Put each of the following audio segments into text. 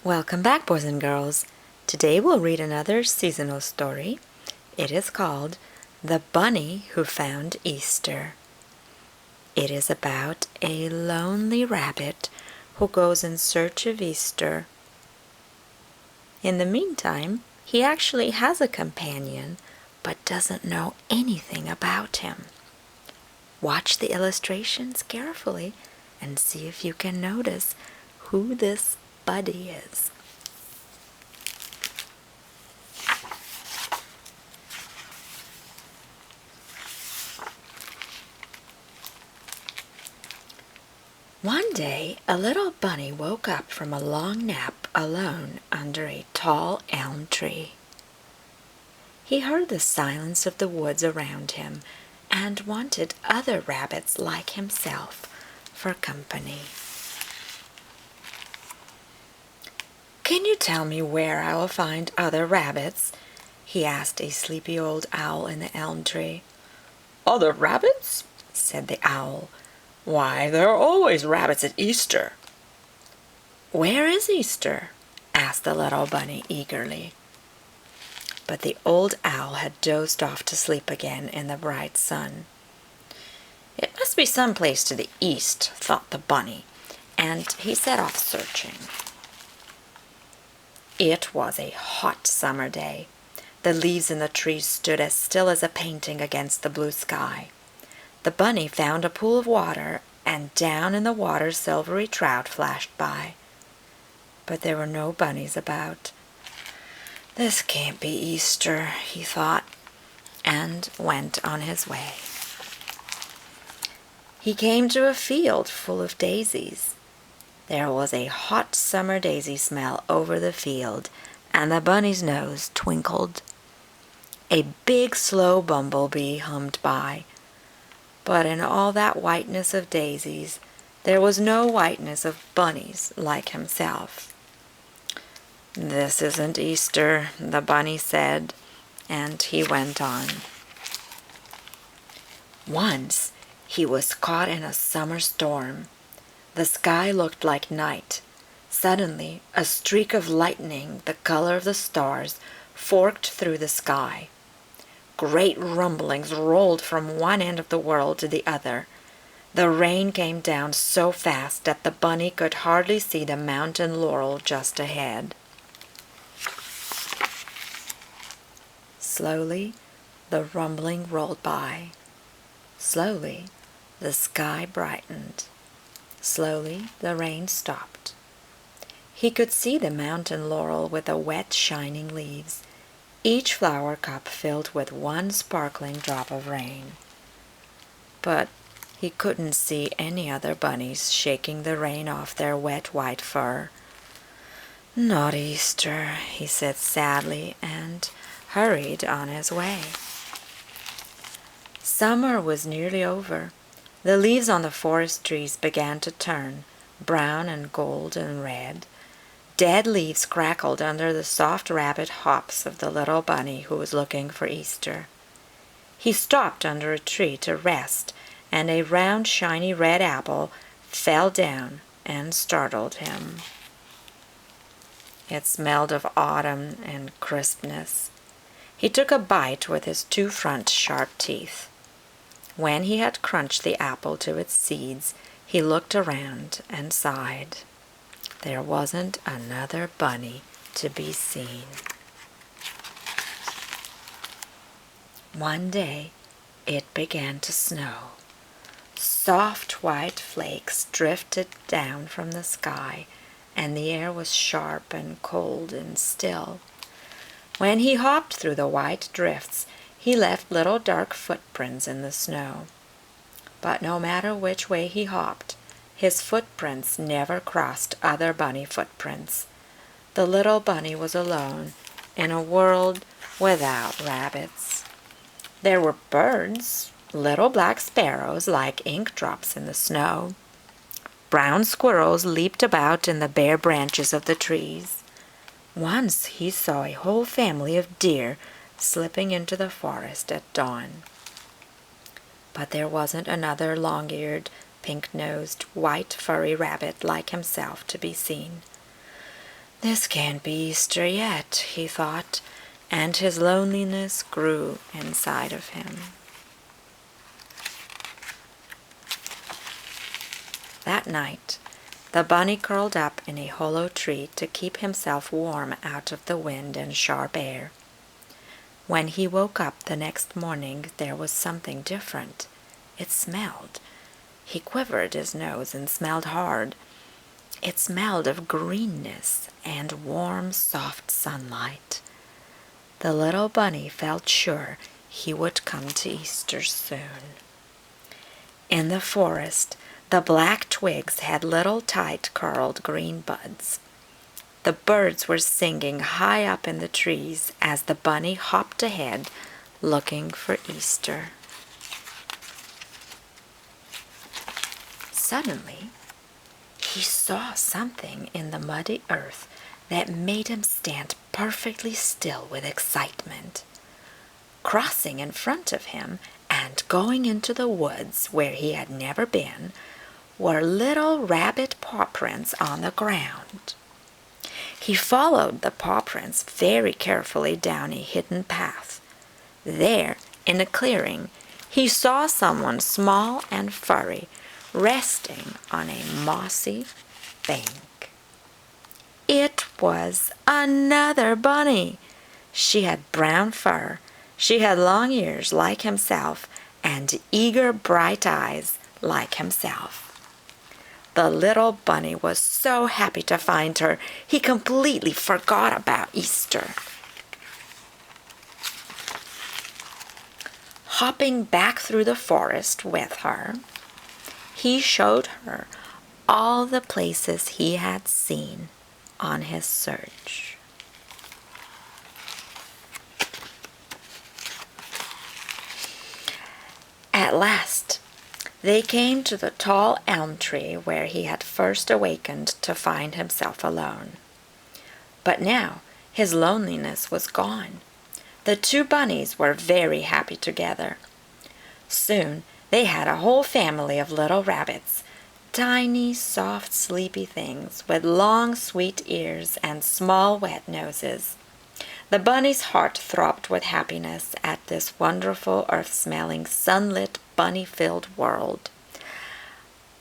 Welcome back, boys and girls. Today we'll read another seasonal story. It is called The Bunny Who Found Easter. It is about a lonely rabbit who goes in search of Easter. In the meantime, he actually has a companion, but doesn't know anything about him. Watch the illustrations carefully and see if you can notice who this buddy is. One day, a little bunny woke up from a long nap alone under a tall elm tree. He heard the silence of the woods around him and wanted other rabbits like himself for company. "Can you tell me where I will find other rabbits?" he asked a sleepy old owl in the elm tree. "Other rabbits?" said the owl. "Why, there are always rabbits at Easter." "Where is Easter?" asked the little bunny eagerly. But the old owl had dozed off to sleep again in the bright sun. "It must be some place to the east," thought the bunny, and he set off searching. It was a hot summer day. The leaves in the trees stood as still as a painting against the blue sky. The bunny found a pool of water, and down in the water silvery trout flashed by. But there were no bunnies about. "This can't be Easter," he thought, and went on his way. He came to a field full of daisies. There was a hot summer daisy smell over the field, and the bunny's nose twinkled. A big slow bumblebee hummed by. But in all that whiteness of daisies, there was no whiteness of bunnies like himself. "This isn't Easter," the bunny said, and he went on. Once he was caught in a summer storm. The sky looked like night. Suddenly, a streak of lightning, the color of the stars, forked through the sky. Great rumblings rolled from one end of the world to the other. The rain came down so fast that the bunny could hardly see the mountain laurel just ahead. Slowly, the rumbling rolled by. Slowly, the sky brightened. Slowly, the rain stopped. He could see the mountain laurel with the wet, shining leaves, each flower cup filled with one sparkling drop of rain. But he couldn't see any other bunnies shaking the rain off their wet white fur. "Not Easter," he said sadly, and hurried on his way. Summer was nearly over. The leaves on the forest trees began to turn, brown and gold and red. Dead leaves crackled under the soft rabbit hops of the little bunny who was looking for Easter. He stopped under a tree to rest, and a round, shiny red apple fell down and startled him. It smelled of autumn and crispness. He took a bite with his two front sharp teeth. When he had crunched the apple to its seeds, he looked around and sighed. There wasn't another bunny to be seen. One day, it began to snow. Soft white flakes drifted down from the sky, and the air was sharp and cold and still. When he hopped through the white drifts, he left little dark footprints in the snow. But no matter which way he hopped, his footprints never crossed other bunny footprints. The little bunny was alone in a world without rabbits. There were birds, little black sparrows like ink drops in the snow. Brown squirrels leaped about in the bare branches of the trees. Once he saw a whole family of deer slipping into the forest at dawn. But there wasn't another long-eared, pink-nosed, white, furry rabbit like himself to be seen. This can't be Easter yet, he thought, and his loneliness grew inside of him. That night, the bunny curled up in a hollow tree to keep himself warm out of the wind and sharp air. When he woke up the next morning, there was something different. It smelled. He quivered his nose and smelled hard. It smelled of greenness and warm, soft sunlight. The little bunny felt sure he would come to Easter soon. In the forest, the black twigs had little tight curled green buds. The birds were singing high up in the trees as the bunny hopped ahead, looking for Easter. Suddenly, he saw something in the muddy earth that made him stand perfectly still with excitement. Crossing in front of him and going into the woods where he had never been were little rabbit paw prints on the ground. He followed the paw prints very carefully down a hidden path. There, in a clearing, he saw someone small and furry resting on a mossy bank. It was another bunny. She had brown fur, she had long ears like himself, and eager bright eyes like himself. The little bunny was so happy to find her, he completely forgot about Easter. Hopping back through the forest with her, he showed her all the places he had seen on his search. At last, they came to the tall elm tree where he had first awakened to find himself alone. But now his loneliness was gone. The two bunnies were very happy together. Soon they had a whole family of little rabbits, tiny, soft, sleepy things with long, sweet ears and small, wet noses. The bunny's heart throbbed with happiness at this wonderful, earth-smelling, sunlit, bunny-filled world.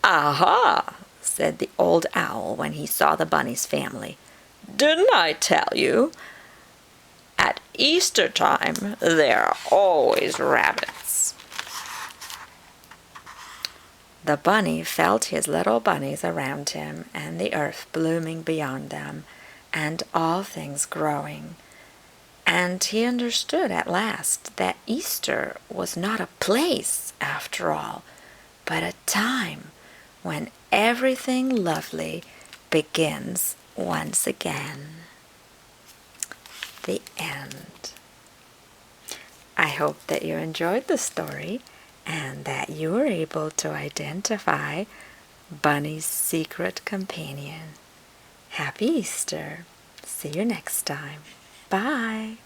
"Aha!" said the old owl when he saw the bunny's family. "Didn't I tell you? At Easter time, there are always rabbits." The bunny felt his little bunnies around him, and the earth blooming beyond them, and all things growing. And he understood at last that Easter was not a place, after all, but a time when everything lovely begins once again. The end. I hope that you enjoyed the story and that you were able to identify Bunny's secret companion. Happy Easter. See you next time. Bye.